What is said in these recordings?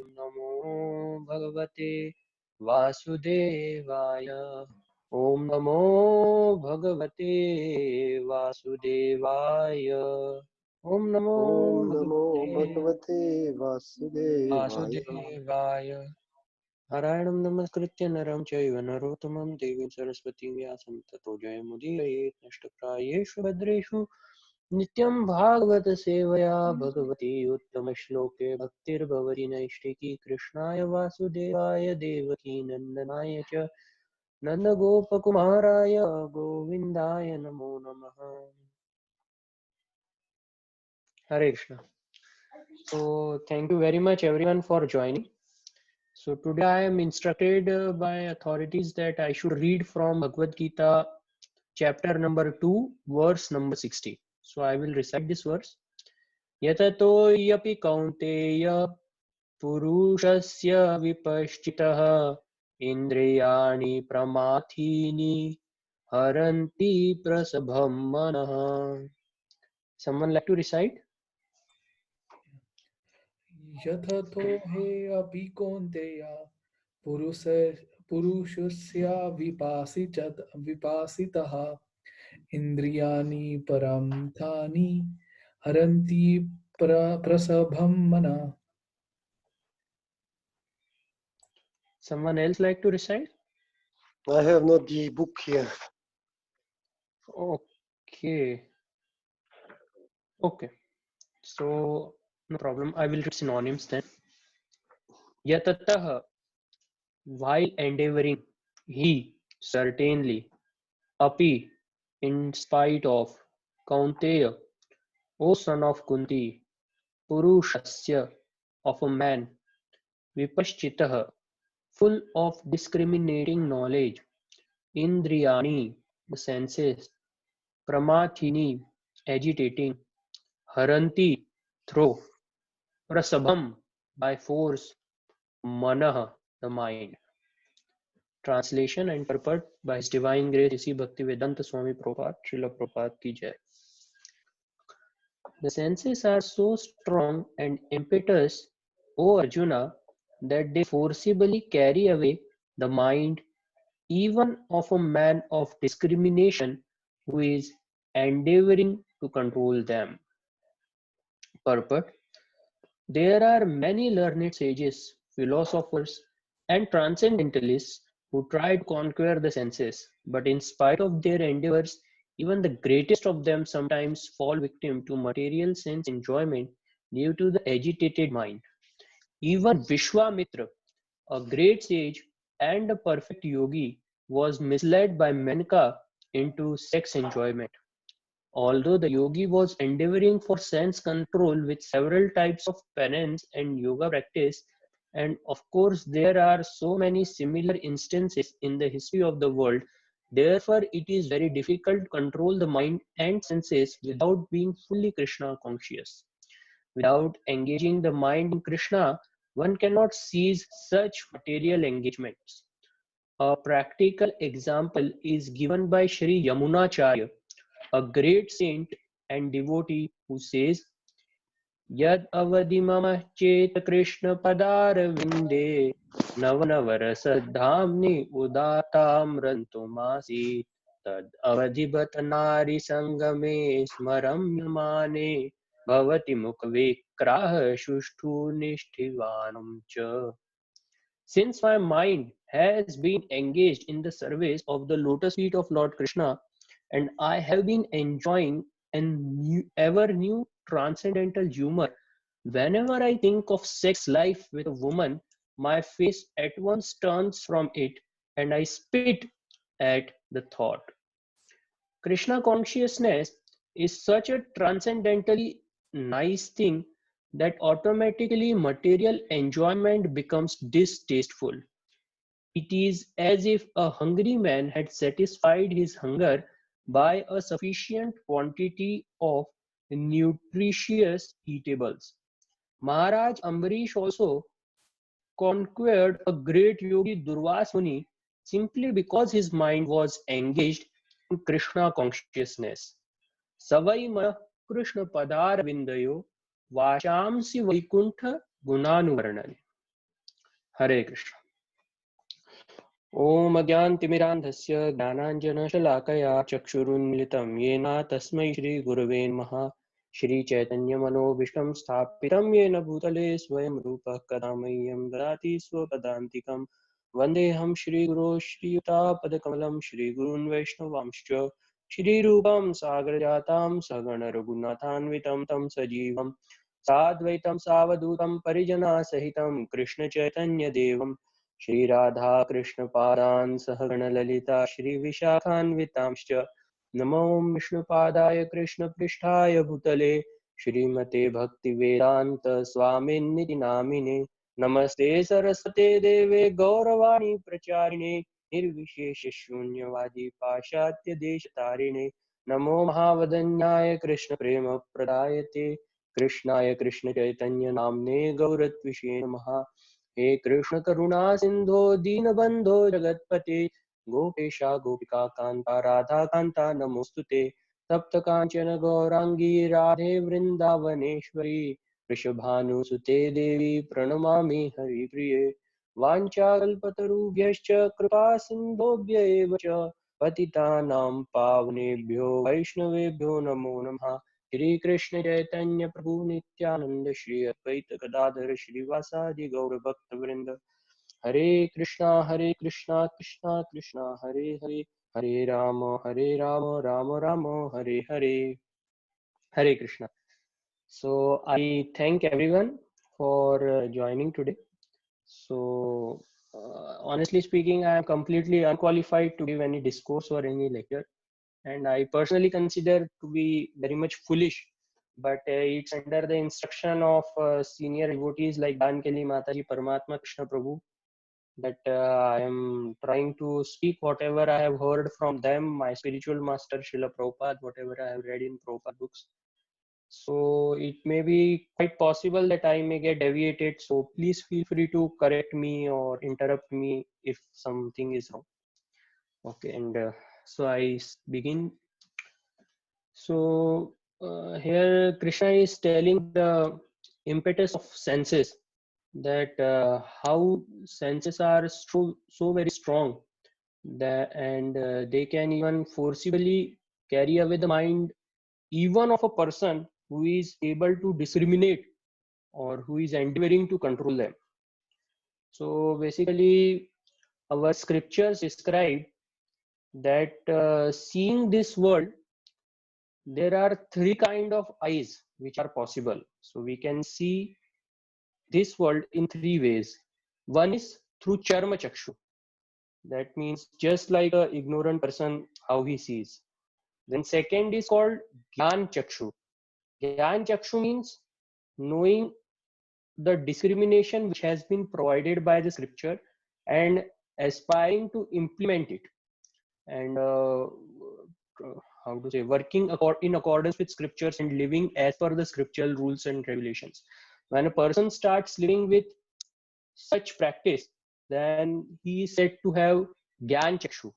नमो भगवते वासुदेवाय। ओम नमो भगवते वासुदेवाय। ओम नमो ओम नमो भगवते भगवते वासुदेवाय। वासुदेवाय। नारायणं नमस्कृत्य नरं चैव नरोत्तमं देवीं सरस्वतीं व्यासं ततो जयमुदीरयेत् नष्टप्रायेषु भद्रेषु नित्यं भागवत सेवया भगवती उत्तमश्लोके भक्तिर्भवति नैष्टिकी। कृष्णाय वासुदेवाय देवकी नन्दनाय च नन्दगोपकुमाराय गोविन्दाय नमो नमः। Hare Krishna. So thank you very much everyone for joining. So today I am instructed by authorities that I should read from Bhagavad Gita chapter number 2 verse number 60. So I will recite this verse. यततो यपि कौन्तेय पुरुषस्य विपश्चितः इन्द्रियाणि प्रमाथीनि हरन्ति प्रसभं मनः. Someone like to recite? यथतो हे अपि कौन्तेय पुरुष पुरुषस्य विपासितः इन्द्रियाणि परं तानि हरन्ति प्रसभं मनः. Someone else like to recite? I have not the book here. Okay. Okay. So no problem. I will read synonyms then. Yatatah, while endeavoring, he certainly, api, in spite of, Kaunteya, O son of Kunti, Purushasya, of a man, Vipaschitah, full of discriminating knowledge, Indriyani, the senses, Pramathini, agitating, Haranti, throw, Prasabham, by force, Manah, the mind. Translation and purport by His Divine Grace Sri Bhaktivedanta Swami Prabhupada, Srila Prabhupada ki Jai. The senses are so strong and impetuous, O Arjuna, that they forcibly carry away the mind even of a man of discrimination who is endeavoring to control them. Purport. There are many learned sages, philosophers, and transcendentalists who try to conquer the senses, but in spite of their endeavors, even the greatest of them sometimes fall victim to material sense enjoyment due to the agitated mind. Even Vishwamitra, a great sage and a perfect yogi, was misled by Menka into sex enjoyment. Although the yogi was endeavoring for sense control with several types of penance and yoga practice, and of course there are so many similar instances in the history of the world, therefore it is very difficult to control the mind and senses without being fully Krishna conscious. Without engaging the mind in Krishna, one cannot cease such material engagements. A practical example is given by Sri Yamunacharya, a great saint and devotee, who says, Yad avadi mama chet Krishna padarvinde navanavarasdhamni udatam rantumasi tad avadhibat nari sangame smaramyamane bhavati mukhavikrah shushtu nishtivanam cha. Since my mind has been engaged in the service of the lotus feet of Lord Krishna, and I have been enjoying an ever new transcendental humor, whenever I think of sex life with a woman, my face at once turns from it and I spit at the thought. Krishna consciousness is such a transcendentally nice thing that automatically material enjoyment becomes distasteful. It is as if a hungry man had satisfied his hunger by a sufficient quantity of nutritious eatables. Maharaj Ambarish also conquered a great yogi Durvas Muni simply because his mind was engaged in Krishna consciousness. Savai mana Krishna padar vindayo vashamsi vaikuntha gunanuvarnani. Hare Krishna. Om Agyantimirandhasya Jnananjanashalakaya Chakshurunmilitam Yena Tasmai Shri Gurave Namaha. Shri Chaitanya Manobhishtam Sthapitam Yena Bhutale Swayam Rupa Kadamayyam Dadati Swapadantikam Vandeham Shri Guru Shri Yuta Padakamalam Shri Gurun Vaishnavamscha Shri Rupam Sagrajatam Sagana Raghunathanvitam Tam Sajivam Sadvaitam Savadutam Parijana Sahitam Krishna Chaitanya Devam Shri Radha Krishna Padan Sahagana Lalita Shri Vishakhanvitamscha Namo Vishnupadaya Krishna Pristhaya Bhutale Shrimate Bhakti Vedanta Swamin Niti Namine Namaste Saraswate Deve Gauravani Pracharine Nirvishesha Shunyavadi Pashatya Deshatarine Namo Mahavadanyaya Krishna Prema Pradayate Krishnaya Krishna Chaitanya Namne Gauratvishe Namaha हे कृष्ण करुणा सिंधो दीनबंधो जगतपते गोपेशा गोपिका कांता राधा कांता नमोस्तुते तप्त कांचन गौरांगी राधे वृंदावनेश्वरी वृषभानुसुते देवी प्रणमामि हरिप्रिये वाञ्छाकल्पतरुभ्यश्च कृपा सिन्धुभ्य एव च पतितानां पावनेभ्यो वैष्णवेभ्यो नमो नमः श्री कृष्ण चैतन्य प्रभु नित्यानंद श्री अद्वैत गदाधर श्रीवासादि गौर भक्त वृंद हरे Krishna Krishna Krishna Hare Hare Hare Ram Ram Ram Hare Hare Hare Krishna. So I thank everyone for joining today. So honestly speaking, I am completely unqualified to give any discourse or any lecture, and I personally consider to be very much foolish, but it's under the instruction of senior devotees like Dankeli Mataji, Paramatma Krishna Prabhu, that I am trying to speak whatever I have heard from them, my spiritual master Srila Prabhupada, whatever I have read in Prabhupada books. So it may be quite possible that I may get deviated. So please feel free to correct me or interrupt me if something is wrong. Okay, and so I begin. So here Krishna is telling the impetus of senses, that how senses are so very strong, that and they can even forcibly carry away the mind even of a person who is able to discriminate or who is endeavoring to control them. So basically our scriptures describe that seeing this world, there are three kind of eyes which are possible. So we can see this world in three ways. One is through charma chakshu. That means just like a ignorant person how he sees. Then second is called gyan chakshu. Gyan chakshu means knowing the discrimination which has been provided by the scripture and aspiring to implement it, and how to say, working in accordance with scriptures and living as per the scriptural rules and regulations. When a person starts living with such practice, then he is said to have gyan chakshu,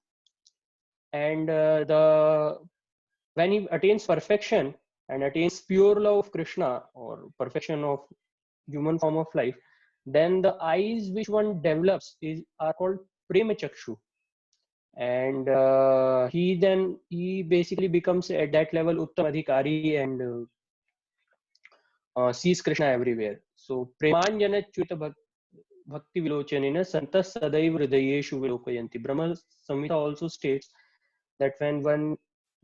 and the when he attains perfection and attains pure love of Krishna or perfection of human form of life, then the eyes which one develops are called prema chakshu, and he basically becomes at that level uttam adhikari and sees Krishna everywhere. So premanjana chuita bhakti vilochanena santas sadaiv hridayeshu vilokayanti. Brahma Samhita also states that when one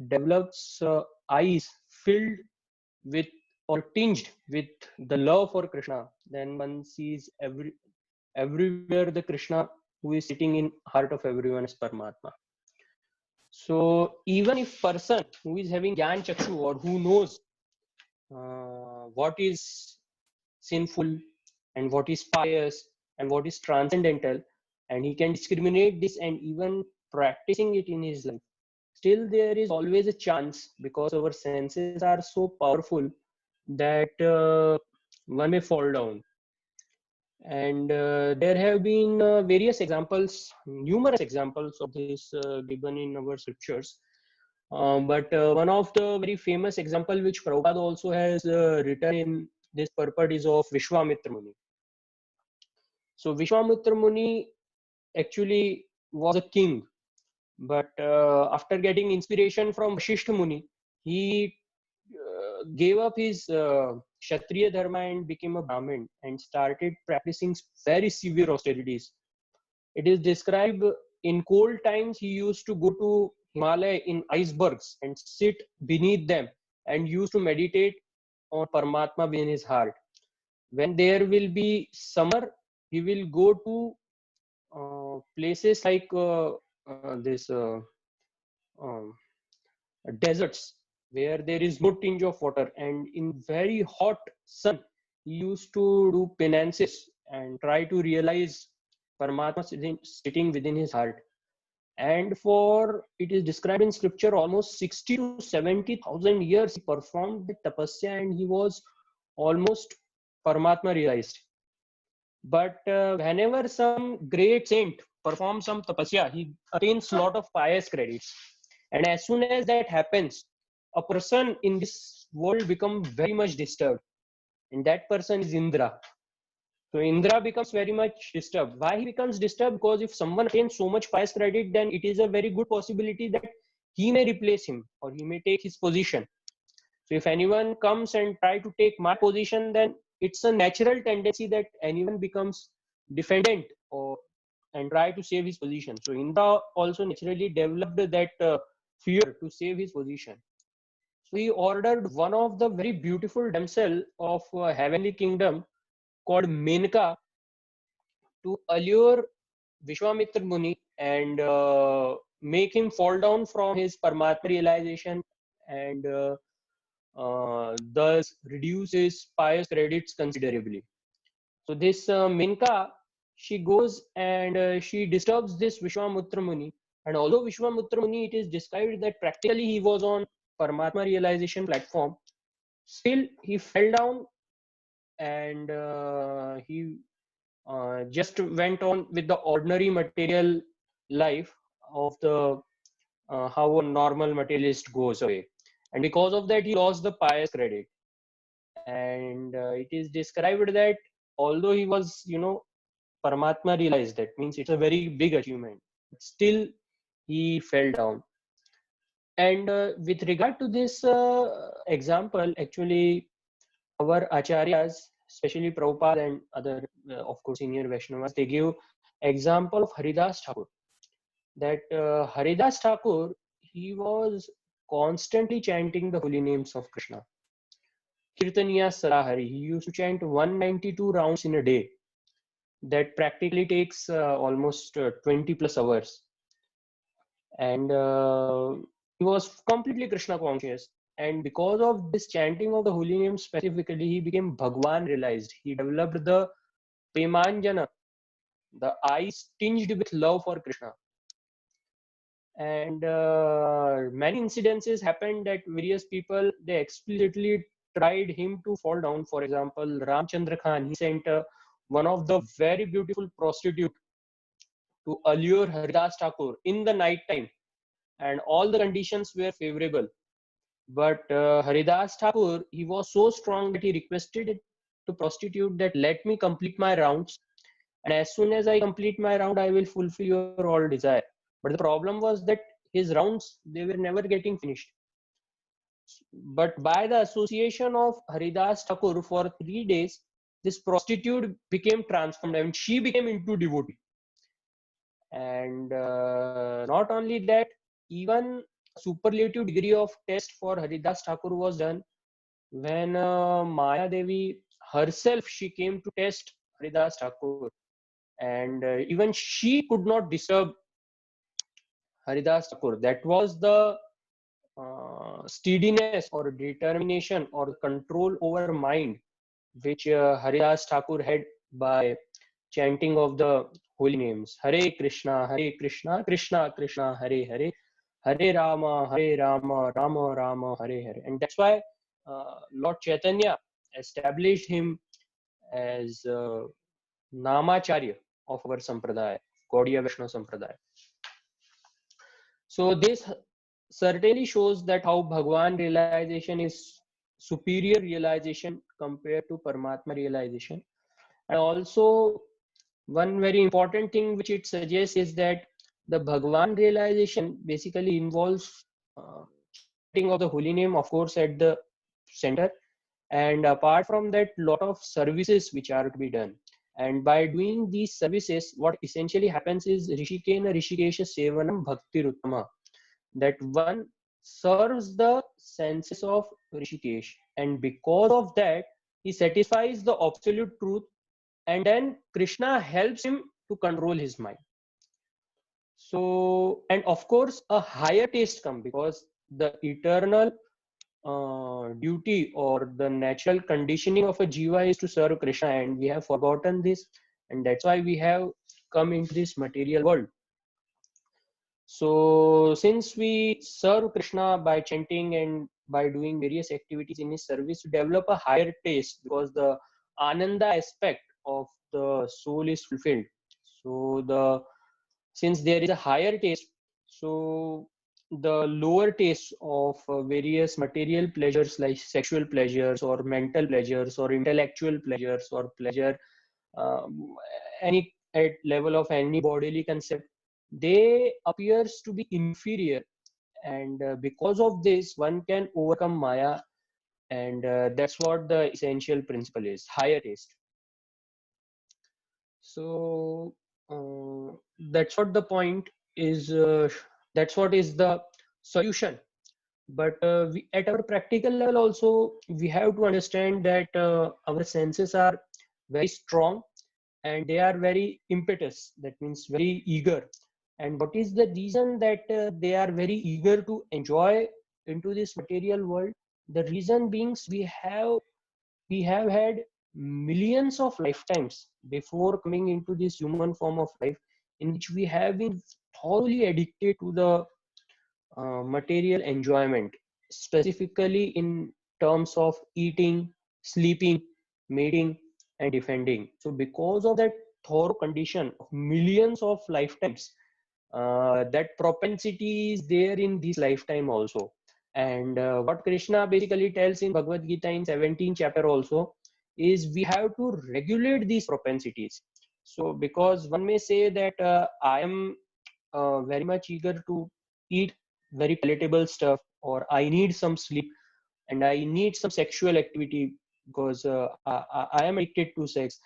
develops eyes filled with or tinged with the love for Krishna, then one sees everywhere the Krishna who is sitting in heart of everyone is Paramatma. So even if person who is having Gyan Chakshu or who knows what is sinful and what is pious and what is transcendental, and he can discriminate this and even practicing it in his life, still there is always a chance, because our senses are so powerful, that one may fall down. And there have been various examples, numerous examples of this given in our scriptures. But one of the very famous example which Prabhupada also has written in this purport is of Vishwamitra Muni. So Vishwamitra Muni actually was a king, but after getting inspiration from Vasishtha Muni, he gave up his Kshatriya dharma and became a Brahmin and started practicing very severe austerities. It is described in cold times he used to go to Himalaya in icebergs and sit beneath them and used to meditate on Paramatma within his heart. When there will be summer, he will go to places like this um, deserts where there is no tinge of water, and in very hot sun he used to do penances and try to realize Paramatma sitting within his heart. And for it is described in scripture almost 60 to 70,000 years he performed the tapasya and he was almost Paramatma realized. But whenever some great saint performs some tapasya, he attains lot of pious credits. And as soon as that happens, a person in this world becomes very much disturbed. And that person is Indra. So Indra becomes very much disturbed. Why he becomes disturbed? Because if someone attains so much pious credit, then it is a very good possibility that he may replace him or he may take his position. So if anyone comes and try to take my position, then it's a natural tendency that anyone becomes defendant or and try to save his position. So Indra also naturally developed that fear to save his position. So he ordered one of the very beautiful damsel of heavenly kingdom called Menka to allure Vishwamitra Muni and make him fall down from his Paramatma realization and thus reduce his pious credits considerably. So this Menka, she goes and she disturbs this Vishwamitra Muni. And although Vishwamitra Muni, it is described that practically he was on Paramatma realization platform, still he fell down and he just went on with the ordinary material life of the how a normal materialist goes away. And because of that, he lost the pious credit. And it is described that although he was, Paramatma realized, that means it's a very big achievement, still he fell down. And with regard to this example, actually, our acharyas, especially Prabhupada and other, of course, senior Vaishnavas, they give example of Haridas Thakur. That Haridas Thakur, he was constantly chanting the holy names of Krishna. Kirtaniya Sarahari, he used to chant 192 rounds in a day. That practically takes almost 20 plus hours. And he was completely Krishna conscious. And because of this chanting of the holy name specifically, he became Bhagwan realized. He developed the Premanjana, the eyes tinged with love for Krishna. And many incidences happened that various people, they explicitly tried him to fall down. For example, Ramchandra Khan, he sent one of the very beautiful prostitute to allure Haridas Thakur in the night time, and all the conditions were favorable. But Haridas Thakur, he was so strong that he requested to prostitute that let me complete my rounds, and as soon as I complete my round, I will fulfill your all desire. But the problem was that his rounds, they were never getting finished. But by the association of Haridas Thakur for 3 days, this prostitute became transformed and she became into devotee. And not only that, even superlative degree of test for Haridas Thakur was done when Maya Devi herself, she came to test Haridas Thakur, and even she could not disturb Haridas Thakur. That was the steadiness or determination or control over mind which Haridas Thakur had by chanting of the holy names. Hare Krishna, Krishna Krishna, Hare Hare, Hare Rama, Rama Rama, Hare Hare. And that's why Lord Chaitanya established him as Namacharya of our Sampradaya, Gaudiya Vaishnava Sampradaya. So this certainly shows that how Bhagwan realization is superior realization compared to Paramatma realization. And also one very important thing which it suggests is that the Bhagwan realization basically involves chanting of the holy name, of course, at the center. And apart from that, lot of services which are to be done. And by doing these services, what essentially happens is Rishikena Rishikesha Sevanam Bhakti Ruttama, that one serves the senses of Rishikesh. And because of that, he satisfies the absolute truth, and then Krishna helps him to control his mind. So, and of course, a higher taste comes because the eternal duty or the natural conditioning of a jiva is to serve Krishna, and we have forgotten this, and that's why we have come into this material world. So, since we serve Krishna by chanting and by doing various activities in his service, to develop a higher taste because the ananda aspect of the soul is fulfilled. So, since there is a higher taste, so the lower taste of various material pleasures like sexual pleasures or mental pleasures or intellectual pleasures or pleasure um, any at level of any bodily concept, they appears to be inferior, and because of this one can overcome maya, and that's what the essential principle is, higher taste. So that's what the point is, that's what is the solution. But at our practical level also, we have to understand that our senses are very strong and they are very impetus, that means very eager. And what is the reason that they are very eager to enjoy into this material world? The reason being we have had millions of lifetimes before coming into this human form of life, in which we have been thoroughly addicted to the material enjoyment, specifically in terms of eating, sleeping, mating, and defending. So, because of that thorough condition of millions of lifetimes, that propensity is there in this lifetime also. And what Krishna basically tells in Bhagavad Gita in 17th chapter also is we have to regulate these propensities. So, because one may say that I am very much eager to eat very palatable stuff, or I need some sleep and I need some sexual activity because I am addicted to sex,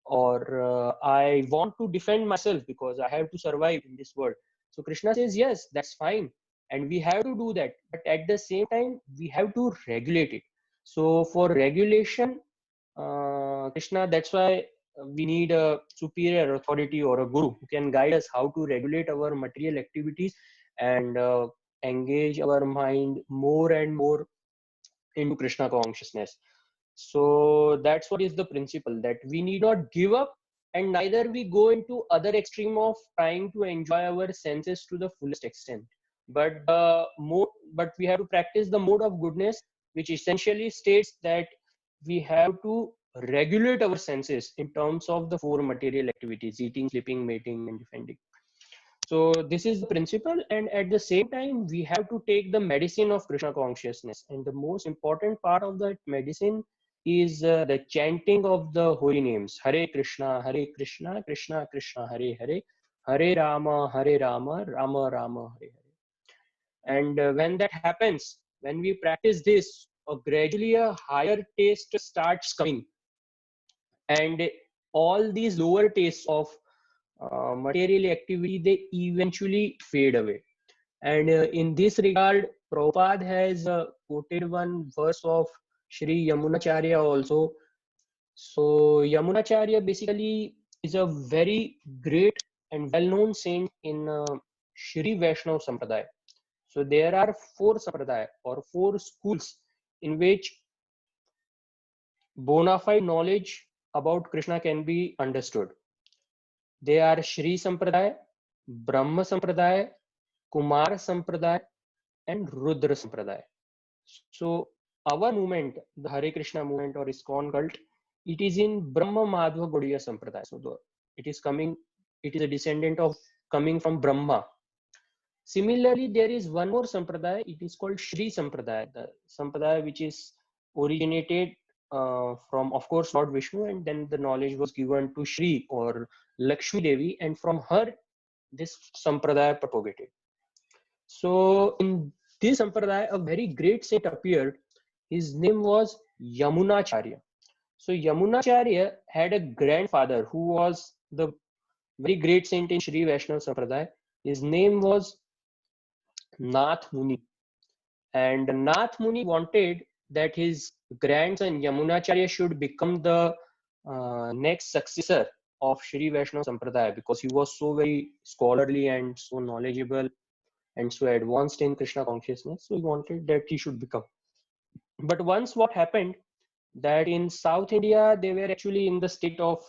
or I want to defend myself because I have to survive in this world. So Krishna says, yes, that's fine. And we have to do that. But at the same time, we have to regulate it. So for regulation, Krishna, that's why we need a superior authority or a guru who can guide us how to regulate our material activities and engage our mind more and more into Krishna consciousness. So that's what is the principle, that we need not give up and neither we go into other extreme of trying to enjoy our senses to the fullest extent. But but we have to practice the mode of goodness, which essentially states that we have to regulate our senses in terms of the four material activities: eating, sleeping, mating, and defending. So this is the principle, and at the same time, we have to take the medicine of Krishna consciousness. And the most important part of that medicine is the chanting of the holy names: Hare Krishna, Krishna Krishna, Hare Hare, Hare Rama, Rama Rama, Hare Hare. And when that happens, when we practice this, gradually a higher taste starts coming, and all these lower tastes of material activity, they eventually fade away. And in this regard, Prabhupada has quoted one verse of Sri Yamunacharya also. So Yamunacharya basically is a very great and well-known saint in Sri Vaishnava Sampradaya. So there are four sampradaya or four schools in which bona fide knowledge about Krishna can be understood. They are Shri Sampradaya, Brahma Sampradaya, Kumar Sampradaya, and Rudra Sampradaya. So our movement, the Hare Krishna movement or ISKCON cult, it is in Brahma Madhva Gaudiya Sampradaya. So it is a descendant of coming from Brahma. Similarly, there is one more Sampradaya, it is called Shri Sampradaya, the Sampradaya which is originated from, of course, Lord Vishnu, and then the knowledge was given to Shri or Lakshmi Devi, and from her this sampradaya propagated. So in this sampradaya, a very great saint appeared. His name was Yamunacharya. So Yamunacharya had a grandfather who was the very great saint in Sri Vaishnava Sampradaya. His name was Nath Muni. And Nath Muni wanted that his grandson Yamunacharya should become the next successor of Sri Vaishnava Sampradaya, because he was so very scholarly and so knowledgeable and so advanced in Krishna consciousness. So he wanted that he should become. But once what happened, that in South India, they were actually in the state of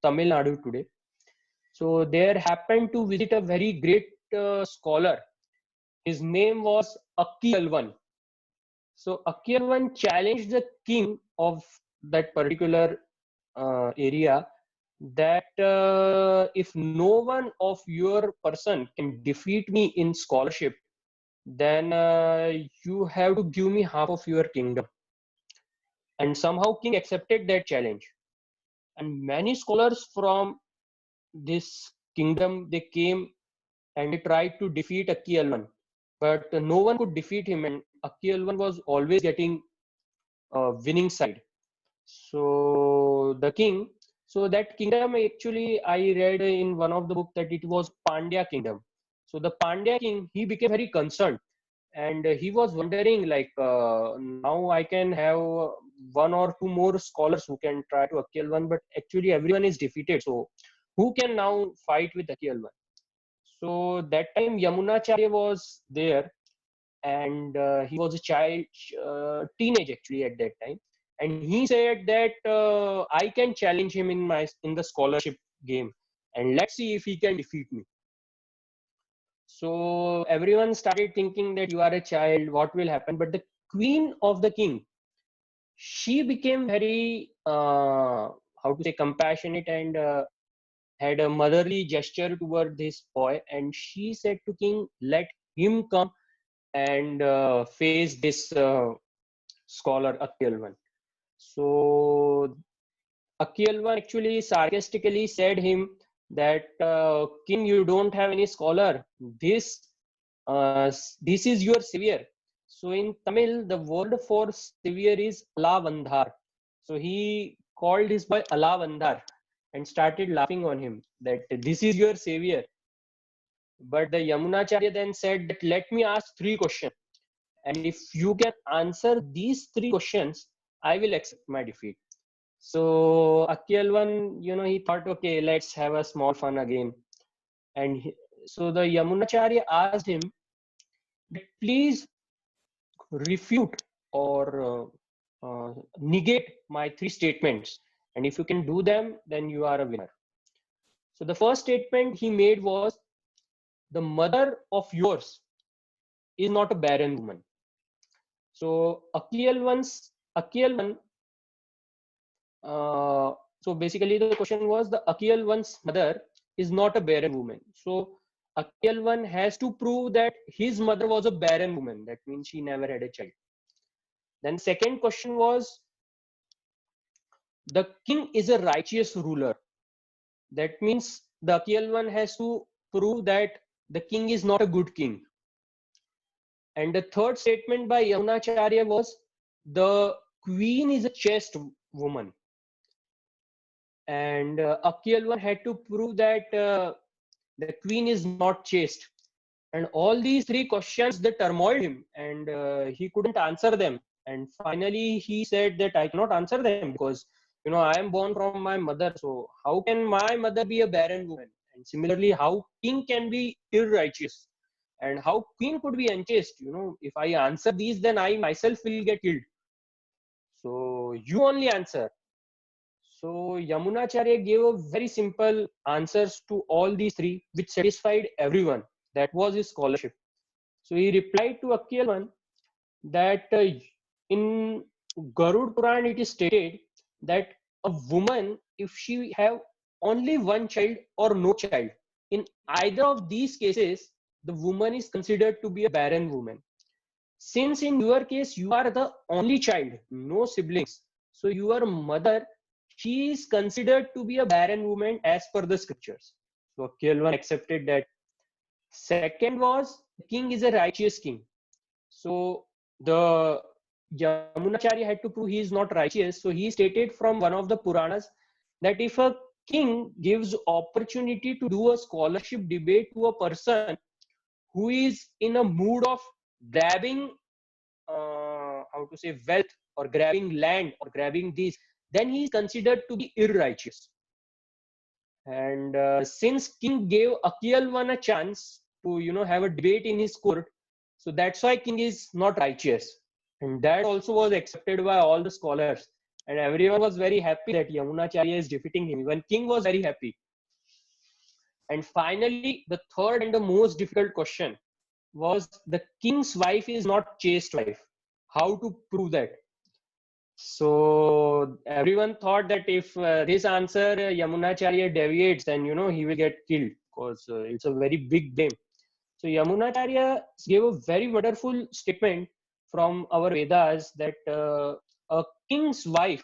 Tamil Nadu today. So there happened to visit a very great scholar. His name was Akkiyalvan. So Akkiyalvan challenged the king of that particular area that if no one of your person can defeat me in scholarship, then you have to give me half of your kingdom. And somehow king accepted that challenge. And many scholars from this kingdom, they came and they tried to defeat Akkiyalvan. But no one could defeat him, and Akkiyalvan was always getting winning side. So the king, so that kingdom actually I read in one of the book that it was Pandya kingdom. So the Pandya king, he became very concerned, and he was wondering like now I can have one or two more scholars who can try to Akkiyalvan, but actually everyone is defeated. So who can now fight with Akkiyalvan? So that time Yamunacharya was there, and he was a child, teenage actually at that time, and he said that I can challenge him in the scholarship game, and let's see if he can defeat me. So everyone started thinking that you are a child, what will happen? But the queen of the king, she became very how to say compassionate, and had a motherly gesture toward this boy, and she said to king, let him come and face this scholar Akkiyalvan. So Akkiyalvan actually sarcastically said him that king, you don't have any scholar. This is your savior. So in Tamil, the word for savior is Alavandhar. So he called his boy Alavandhar and started laughing on him that this is your savior. But the Yamunacharya then said that let me ask three questions, and if you can answer these three questions, I will accept my defeat. So Akkiyalvan, he thought, okay, let's have a small fun again. And so the Yamunacharya asked him that please refute or negate my three statements. And if you can do them, then you are a winner. So the first statement he made was, the mother of yours is not a barren woman. So Akkiyalvan, so basically the question was, the Akkiyalvan's mother is not a barren woman. So Akkiyalvan has to prove that his mother was a barren woman. That means she never had a child. Then second question was, the king is a righteous ruler. That means the Akkiyalvan has to prove that the king is not a good king. And the third statement by Yamunacharya was, the queen is a chaste woman. And Akkiyalvan had to prove that the queen is not chaste. And all these three questions, they turmoiled him, and he couldn't answer them. And finally he said that I cannot answer them because I am born from my mother, so how can my mother be a barren woman? And similarly, how king can be irrighteous, and how queen could be unchaste? If I answer these, then I myself will get killed. So you only answer. So Yamunacharya gave a very simple answers to all these three, which satisfied everyone. That was his scholarship. So he replied to Akkiyalvan that in Garud Puran it is stated that a woman, if she have only one child or no child, in either of these cases, the woman is considered to be a barren woman. Since in your case you are the only child, no siblings, So your mother, she is considered to be a barren woman as per the scriptures. So Kealvan accepted that. Second was, king is a righteous king. So the Yamunacharya had to prove he is not righteous. So he stated from one of the Puranas that if a king gives opportunity to do a scholarship debate to a person who is in a mood of grabbing, how to say, wealth or grabbing land or grabbing this, then he is considered to be irrighteous. And since king gave Akyalvan a chance to, have a debate in his court, so that's why king is not righteous. And that also was accepted by all the scholars. And everyone was very happy that Yamunacharya is defeating him. Even king was very happy. And finally, the third and the most difficult question was, the king's wife is not chaste wife. How to prove that? So everyone thought that if this answer Yamunacharya deviates, then he will get killed, because it's a very big blame. So Yamunacharya gave a very wonderful statement from our Vedas that a king's wife,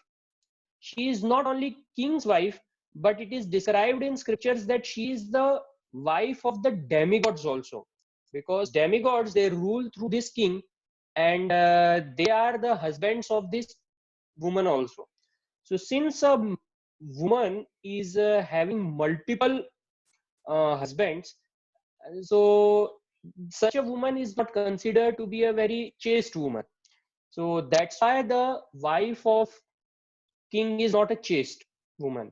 she is not only king's wife, but it is described in scriptures that she is the wife of the demigods also, because demigods, they rule through this king, and they are the husbands of this woman also. So since a woman is having multiple husbands, so such a woman is not considered to be a very chaste woman. So that's why the wife of king is not a chaste woman.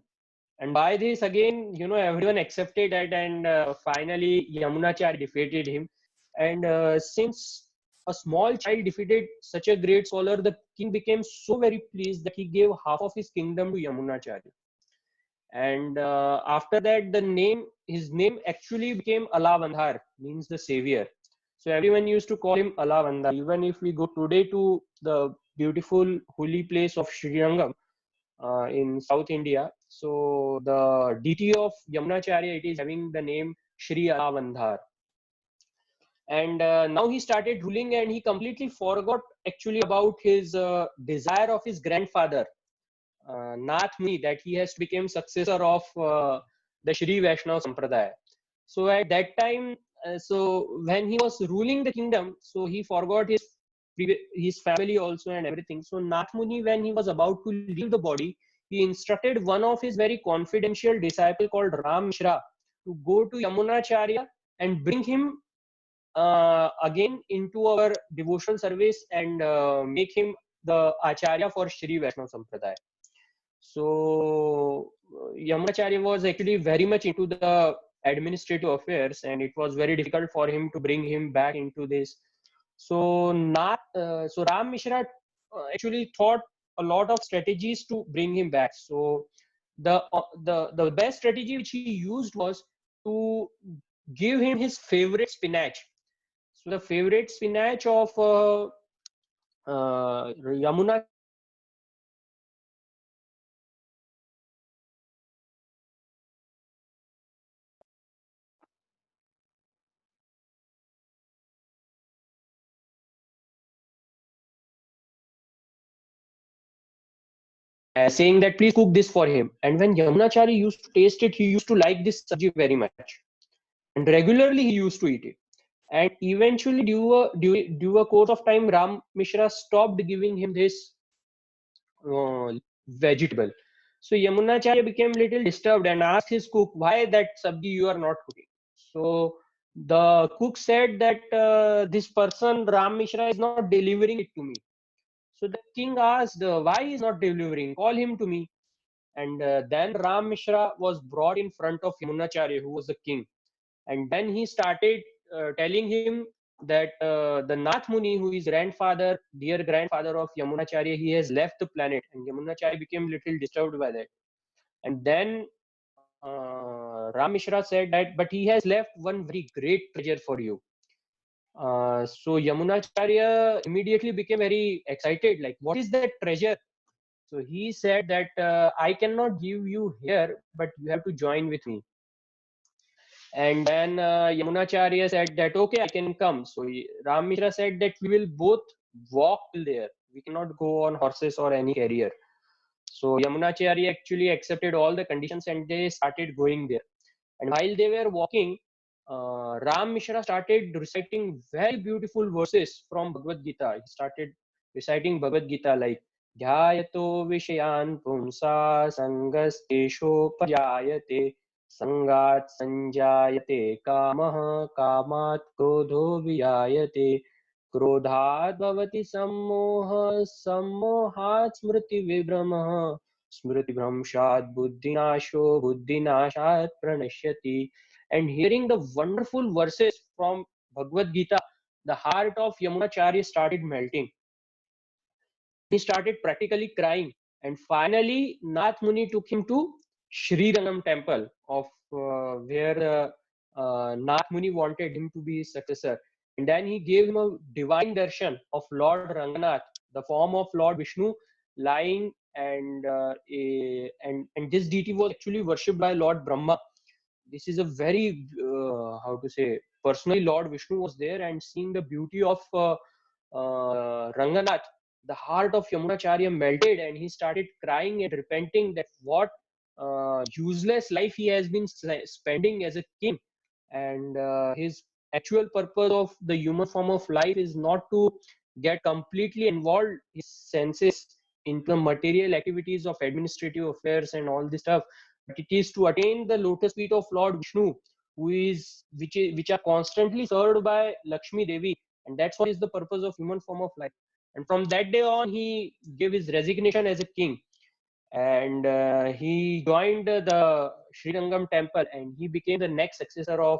And by this, again, everyone accepted that, and finally Yamunacharya defeated him. And since a small child defeated such a great scholar, the king became so very pleased that he gave half of his kingdom to Yamunacharya. And after that, his name actually became Alavandhar, means the savior. So everyone used to call him Alavandhar. Even if we go today to the beautiful holy place of Srirangam in South India, so the deity of Yamunacharya, it is having the name Shri Alavandhar. And now he started ruling, and he completely forgot actually about his desire of his grandfather, Nath Muni, that he has become successor of the Shri Vaishnava Sampradaya. So at that time, so when he was ruling the kingdom, so he forgot his family also and everything. So Nath Muni, when he was about to leave the body, he instructed one of his very confidential disciple called Ram Mishra to go to Yamunacharya and bring him again into our devotional service, and make him the Acharya for Shri Vaishnava Sampradaya. So Yamunacharya was actually very much into the administrative affairs, and it was very difficult for him to bring him back into this. So Ram Mishra actually thought a lot of strategies to bring him back. So the best strategy which he used was to give him his favorite spinach. So the favorite spinach of Yamuna, saying that please cook this for him. And when Yamunacharya used to taste it, he used to like this sabji very much, and regularly he used to eat it. And eventually, due a course of time, Ram Mishra stopped giving him this vegetable. So Yamunacharya became little disturbed and asked his cook, why that sabji you are not cooking? So the cook said that this person Ram Mishra is not delivering it to me. So the king asked, why he is not delivering? Call him to me. And then Ram Mishra was brought in front of Yamunacharya, who was the king. And then he started telling him that the Nath Muni, who is dear grandfather of Yamunacharya, he has left the planet. And Yamunacharya became little disturbed by that. And then Ram Mishra said that, but he has left one very great treasure for you. So Yamunacharya immediately became very excited, like, what is that treasure? So he said that I cannot give you here, but you have to join with me. And then Yamunacharya said that, okay, I can come. So Ram Mishra said that we will both walk till there. We cannot go on horses or any carrier. So Yamunacharya actually accepted all the conditions and they started going there. And while they were walking, Ram Mishra started reciting very beautiful verses from Bhagavad Gita. He started reciting Bhagavad Gita like Dhyayato Vishayan Pumsa Sangastesho Pajayate Sangat Sanjayate Kamaha Kamat Krodho Vijayate Krodhat Bhavati Sammoha Sammohat Smriti Vibramah Smriti Bhramshat Buddhinasho Buddhinashat Pranashyati. And hearing the wonderful verses from Bhagavad Gita, the heart of Yamunacharya started melting. He started practically crying. And finally, Nath Muni took him to Sri Rangam temple of where Nath Muni wanted him to be his successor. And then he gave him a divine darshan of Lord Ranganath, the form of Lord Vishnu lying, and this deity was actually worshipped by Lord Brahma. This is a very how to say, personally Lord Vishnu was there, and seeing the beauty of Ranganath, the heart of Yamunacharya melted and he started crying and repenting that what useless life he has been spending as a king, and his actual purpose of the human form of life is not to get completely involved his senses into the material activities of administrative affairs and all this stuff, but it is to attain the lotus feet of Lord Vishnu, which are constantly served by Lakshmi Devi, and that's what is the purpose of human form of life. And from that day on, he gave his resignation as a king, and he joined the Sri Rangam temple, and he became the next successor of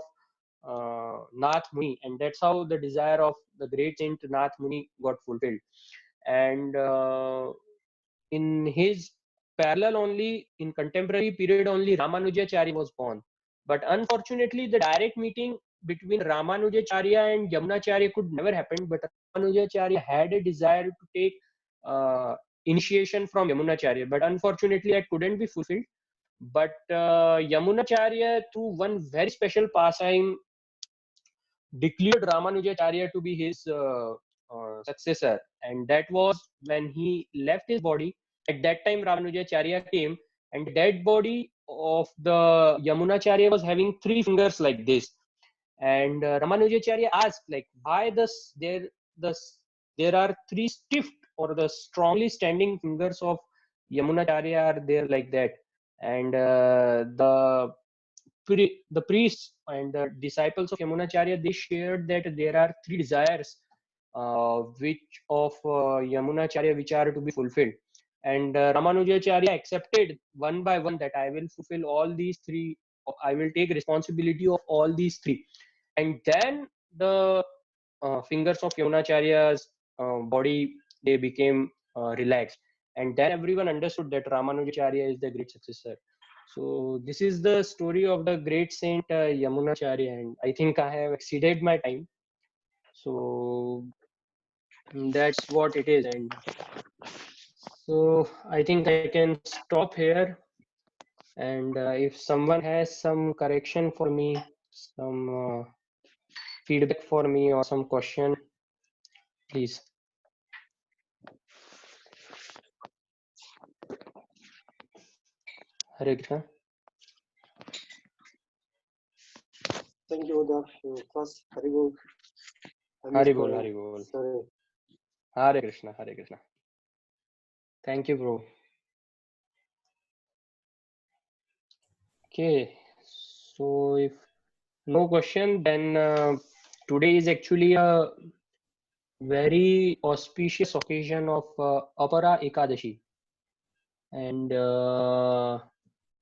Nath Muni, and that's how the desire of the great saint Nath Muni got fulfilled. And in his parallel only, in contemporary period only, Ramanujacharya was born. But unfortunately, the direct meeting between Ramanujacharya and Yamunacharya could never happen. But Ramanujacharya had a desire to take initiation from Yamunacharya, but unfortunately, that couldn't be fulfilled. But Yamunacharya, through one very special pastime, declared Ramanujacharya to be his successor, and that was when he left his body. At that time, Ramanujacharya came, and the dead body of the Yamunacharya was having three fingers like this. And Ramanujacharya asked, like, why there are three stiff or the strongly standing fingers of Yamunacharya are there like that? And the priests and the disciples of Yamunacharya, they shared that there are three desires which of Yamunacharya which are to be fulfilled. And Ramanujacharya accepted one by one that I will fulfill all these three, I will take responsibility of all these three. And then the fingers of Yamunacharya's body, they became relaxed. And then everyone understood that Ramanujacharya is the great successor. So this is the story of the great saint Yamunacharya, and I think I have exceeded my time. So that's what it is. And so I think I can stop here. And if someone has some correction for me, some feedback for me, or some question, please. Hare Krishna. Thank you, Uda. First, Haribol. Haribol, Haribol. Sorry. Hare Krishna, Hare Krishna. Thank you, bro. Okay, so if no question, then today is actually a very auspicious occasion of Apara Ekadashi. And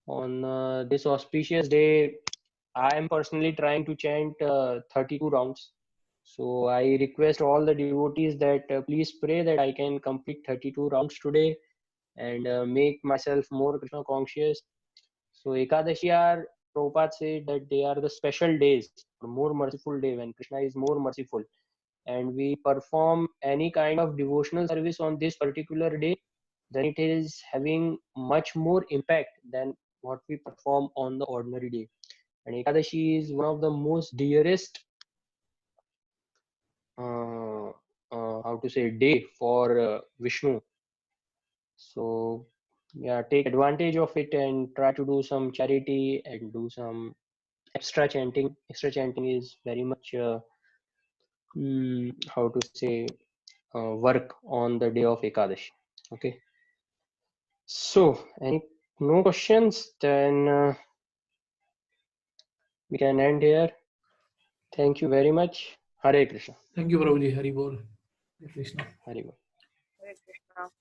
on this auspicious day, I am personally trying to chant 32 rounds. So I request all the devotees that please pray that I can complete 32 rounds today and make myself more Krishna conscious. So Ekadashi are, Prabhupada said that they are the special days, more merciful day when Krishna is more merciful. And we perform any kind of devotional service on this particular day, then it is having much more impact than what we perform on the ordinary day. And Ekadashi is one of the most dearest how to say day for Vishnu. So yeah, take advantage of it and try to do some charity and do some extra chanting. Extra chanting is very much how to say work on the day of Ekadashi. Okay. So, any no questions? Then we can end here. Thank you very much. Hare Krishna. Thank you, Prabhuji. Hari Bol. Hare Krishna. Hare Bol. Hare Krishna.